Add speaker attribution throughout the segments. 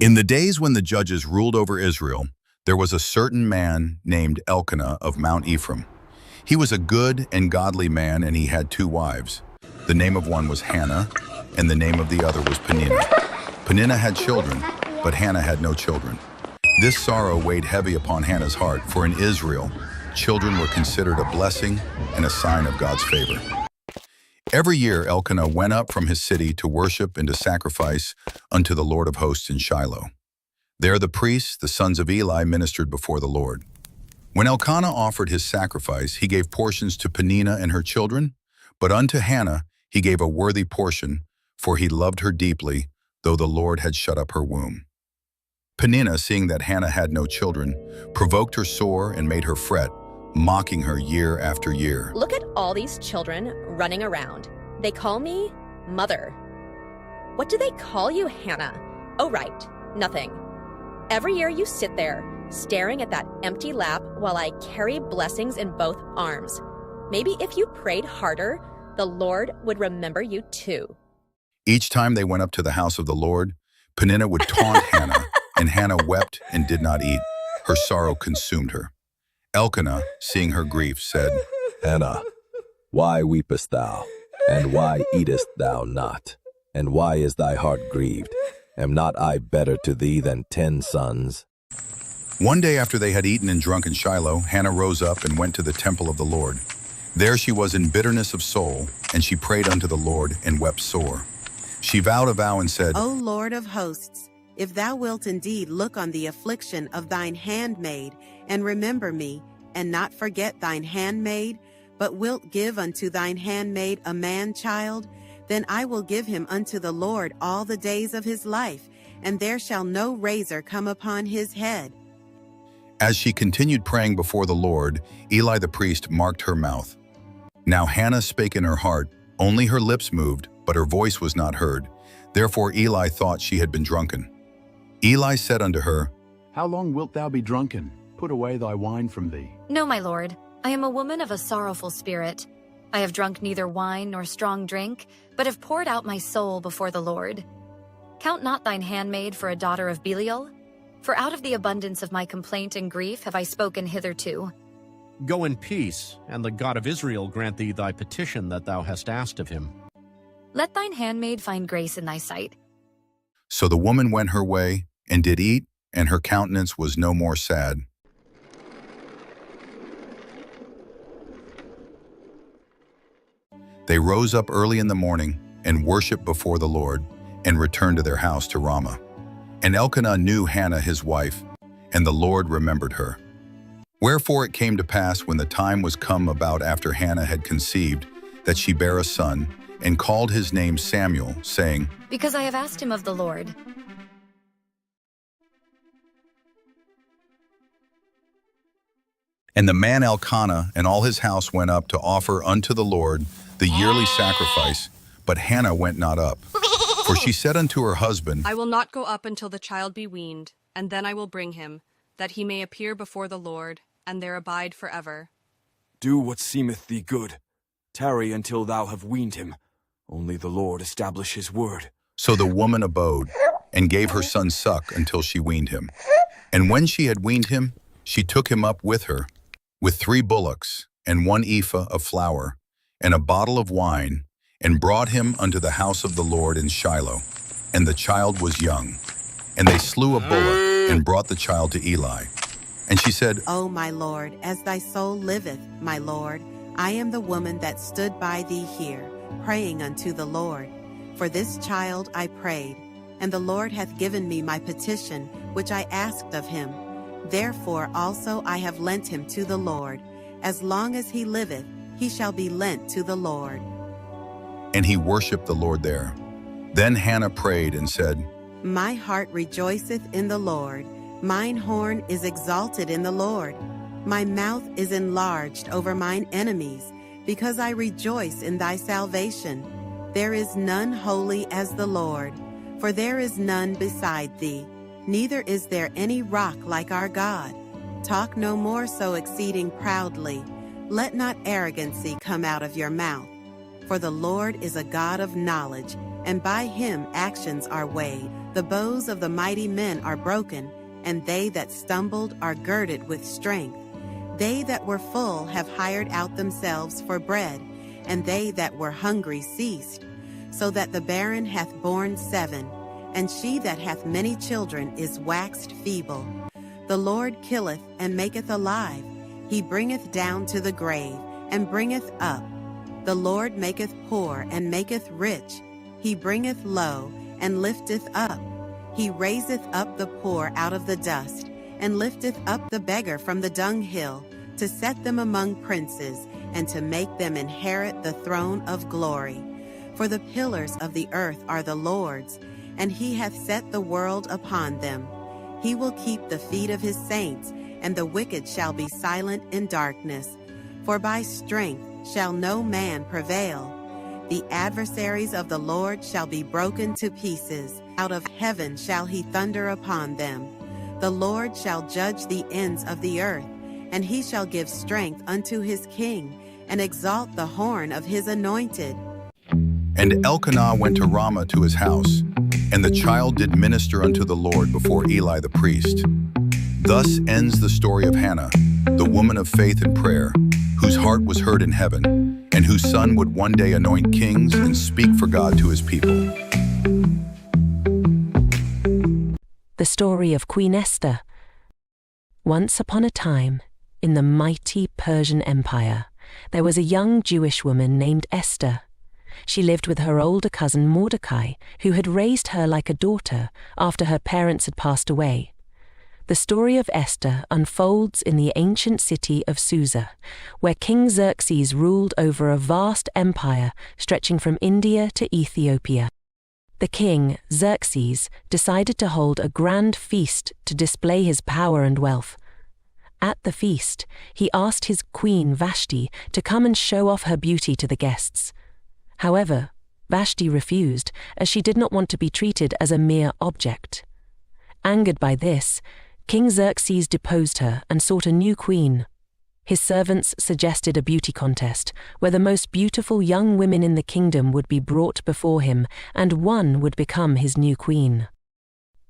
Speaker 1: In the days when the judges ruled over Israel, there was a certain man named Elkanah of Mount Ephraim. He was a good and godly man, and he had two wives. The name of one was Hannah, and the name of the other was Peninnah. Peninnah had children, but Hannah had no children. This sorrow weighed heavy upon Hannah's heart, for in Israel, children were considered a blessing and a sign of God's favor. Every year Elkanah went up from his city to worship and to sacrifice unto the Lord of hosts in Shiloh. There the priests, the sons of Eli, ministered before the Lord. When Elkanah offered his sacrifice, he gave portions to Peninnah and her children, but unto Hannah he gave a worthy portion, for he loved her deeply, though the Lord had shut up her womb. Peninnah, seeing that Hannah had no children, provoked her sore and made her fret, mocking her year after year.
Speaker 2: Look at all these children running around. They call me Mother. What do they call you, Hannah? Oh, right, nothing. Every year you sit there, staring at that empty lap while I carry blessings in both arms. Maybe if you prayed harder, the Lord would remember you too.
Speaker 1: Each time they went up to the house of the Lord, Peninnah would taunt Hannah, and Hannah wept and did not eat. Her sorrow consumed her. Elkanah, seeing her grief, said,
Speaker 3: Hannah, why weepest thou? And why eatest thou not? And why is thy heart grieved? Am not I better to thee than 10 sons?
Speaker 1: One day after they had eaten and drunk in Shiloh, Hannah rose up and went to the temple of the Lord. There she was in bitterness of soul, and she prayed unto the Lord and wept sore. She vowed a vow and said,
Speaker 4: O Lord of hosts, if thou wilt indeed look on the affliction of thine handmaid, and remember me, and not forget thine handmaid, but wilt give unto thine handmaid a man-child, then I will give him unto the Lord all the days of his life, and there shall no razor come upon his head.
Speaker 1: As she continued praying before the Lord, Eli the priest marked her mouth. Now Hannah spake in her heart, only her lips moved, but her voice was not heard. Therefore Eli thought she had been drunken. Eli said unto her,
Speaker 5: How long wilt thou be drunken? Put away thy wine from thee.
Speaker 6: No, my lord, I am a woman of a sorrowful spirit. I have drunk neither wine nor strong drink, but have poured out my soul before the Lord. Count not thine handmaid for a daughter of Belial, for out of the abundance of my complaint and grief have I spoken hitherto.
Speaker 7: Go in peace, and the God of Israel grant thee thy petition that thou hast asked of him.
Speaker 6: Let thine handmaid find grace in thy sight.
Speaker 1: So the woman went her way, and did eat, and her countenance was no more sad. They rose up early in the morning, and worshipped before the Lord, and returned to their house to Ramah. And Elkanah knew Hannah his wife, and the Lord remembered her. Wherefore it came to pass, when the time was come about after Hannah had conceived, that she bare a son, and called his name Samuel, saying,
Speaker 6: Because I have asked him of the Lord.
Speaker 1: And the man Elkanah and all his house went up to offer unto the Lord the yearly sacrifice, but Hannah went not up. For she said unto her husband,
Speaker 8: I will not go up until the child be weaned, and then I will bring him, that he may appear before the Lord, and there abide forever.
Speaker 9: Do what seemeth thee good. Tarry until thou have weaned him. Only the Lord establish his word.
Speaker 1: So the woman abode, and gave her son suck until she weaned him. And when she had weaned him, she took him up with her, with 3 bullocks, and 1 ephah of flour, and a bottle of wine, and brought him unto the house of the Lord in Shiloh. And the child was young. And they slew a bullock, and brought the child to Eli. And she said,
Speaker 4: O my Lord, as thy soul liveth, my Lord, I am the woman that stood by thee here, praying unto the Lord. For this child I prayed, and the Lord hath given me my petition, which I asked of him. Therefore also I have lent him to the Lord. As long as he liveth, he shall be lent to the Lord.
Speaker 1: And he worshipped the Lord there. Then Hannah prayed and said,
Speaker 4: My heart rejoiceth in the Lord. Mine horn is exalted in the Lord. My mouth is enlarged over mine enemies, because I rejoice in thy salvation. There is none holy as the Lord, for there is none beside thee. Neither is there any rock like our God. Talk no more so exceeding proudly. Let not arrogancy come out of your mouth. For the Lord is a God of knowledge, and by him actions are weighed. The bows of the mighty men are broken, and they that stumbled are girded with strength. They that were full have hired out themselves for bread, and they that were hungry ceased. So that the barren hath borne 7, and she that hath many children is waxed feeble. The Lord killeth and maketh alive. He bringeth down to the grave, and bringeth up. The Lord maketh poor and maketh rich. He bringeth low and lifteth up. He raiseth up the poor out of the dust, and lifteth up the beggar from the dunghill, to set them among princes, and to make them inherit the throne of glory. For the pillars of the earth are the Lord's, and he hath set the world upon them. He will keep the feet of his saints, and the wicked shall be silent in darkness. For by strength shall no man prevail. The adversaries of the Lord shall be broken to pieces. Out of heaven shall he thunder upon them. The Lord shall judge the ends of the earth, and he shall give strength unto his king, and exalt the horn of his anointed.
Speaker 1: And Elkanah went to Ramah to his house, and the child did minister unto the Lord before Eli the priest. Thus ends the story of Hannah, the woman of faith and prayer, whose heart was heard in heaven, and whose son would one day anoint kings and speak for God to his people.
Speaker 10: The story of Queen Esther. Once upon a time, in the mighty Persian Empire, there was a young Jewish woman named Esther. She lived with her older cousin Mordecai, who had raised her like a daughter after her parents had passed away. The story of Esther unfolds in the ancient city of Susa, where King Xerxes ruled over a vast empire stretching from India to Ethiopia. The king, Xerxes, decided to hold a grand feast to display his power and wealth. At the feast, he asked his queen Vashti to come and show off her beauty to the guests. However, Vashti refused, as she did not want to be treated as a mere object. Angered by this, King Xerxes deposed her and sought a new queen. His servants suggested a beauty contest, where the most beautiful young women in the kingdom would be brought before him, and one would become his new queen.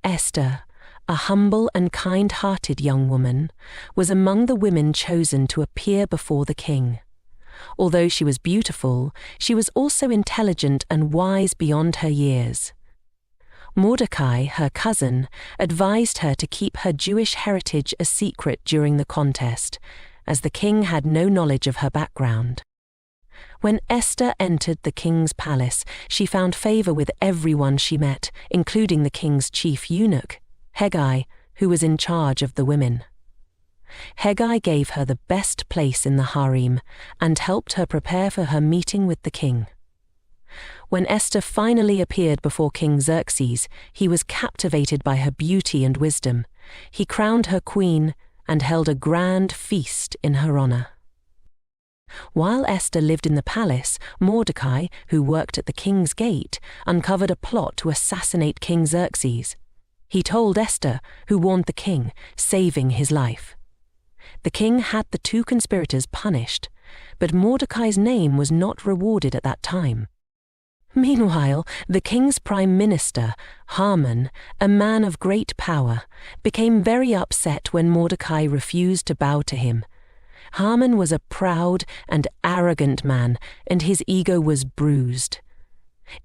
Speaker 10: Esther, a humble and kind-hearted young woman, was among the women chosen to appear before the king. Although she was beautiful, she was also intelligent and wise beyond her years. Mordecai, her cousin, advised her to keep her Jewish heritage a secret during the contest, as the king had no knowledge of her background. When Esther entered the king's palace, she found favor with everyone she met, including the king's chief eunuch, Hegai, who was in charge of the women. Hegai gave her the best place in the harem and helped her prepare for her meeting with the king. When Esther finally appeared before King Xerxes, he was captivated by her beauty and wisdom. He crowned her queen and held a grand feast in her honor. While Esther lived in the palace, Mordecai, who worked at the king's gate, uncovered a plot to assassinate King Xerxes. He told Esther, who warned the king, saving his life. The king had the two conspirators punished, but Mordecai's name was not rewarded at that time. Meanwhile, the king's prime minister, Haman, a man of great power, became very upset when Mordecai refused to bow to him. Haman was a proud and arrogant man, and his ego was bruised.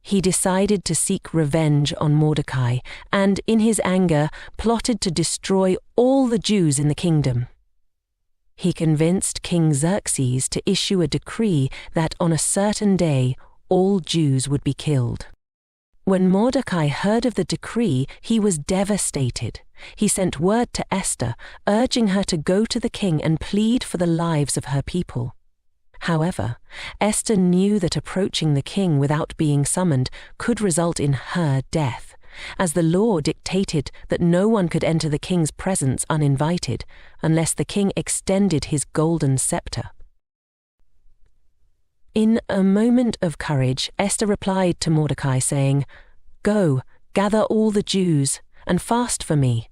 Speaker 10: He decided to seek revenge on Mordecai, and in his anger plotted to destroy all the Jews in the kingdom. He convinced King Xerxes to issue a decree that on a certain day all Jews would be killed. When Mordecai heard of the decree, he was devastated. He sent word to Esther, urging her to go to the king and plead for the lives of her people. However, Esther knew that approaching the king without being summoned could result in her death, as the law dictated that no one could enter the king's presence uninvited unless the king extended his golden scepter. In a moment of courage, Esther replied to Mordecai, saying, "Go, gather all the Jews, and fast for me.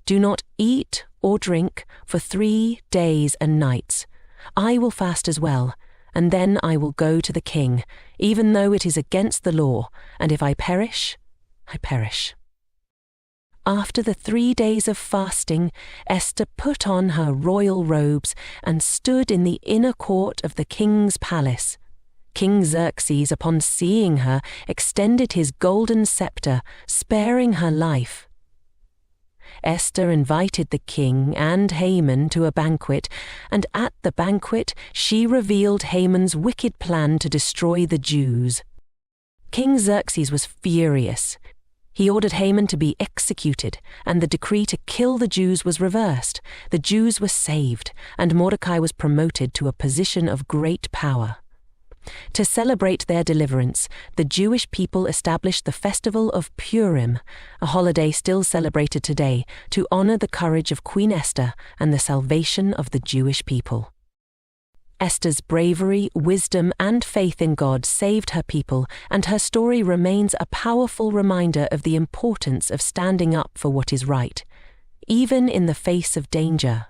Speaker 10: Do not eat or drink for 3 days and nights. I will fast as well, and then I will go to the king, even though it is against the law, and if I perish, I perish." After the 3 days of fasting, Esther put on her royal robes and stood in the inner court of the king's palace. King Xerxes, upon seeing her, extended his golden scepter, sparing her life. Esther invited the king and Haman to a banquet, and at the banquet she revealed Haman's wicked plan to destroy the Jews. King Xerxes was furious. He ordered Haman to be executed, and the decree to kill the Jews was reversed. The Jews were saved, and Mordecai was promoted to a position of great power. To celebrate their deliverance, the Jewish people established the festival of Purim, a holiday still celebrated today, to honor the courage of Queen Esther and the salvation of the Jewish people. Esther's bravery, wisdom, and faith in God saved her people, and her story remains a powerful reminder of the importance of standing up for what is right, even in the face of danger.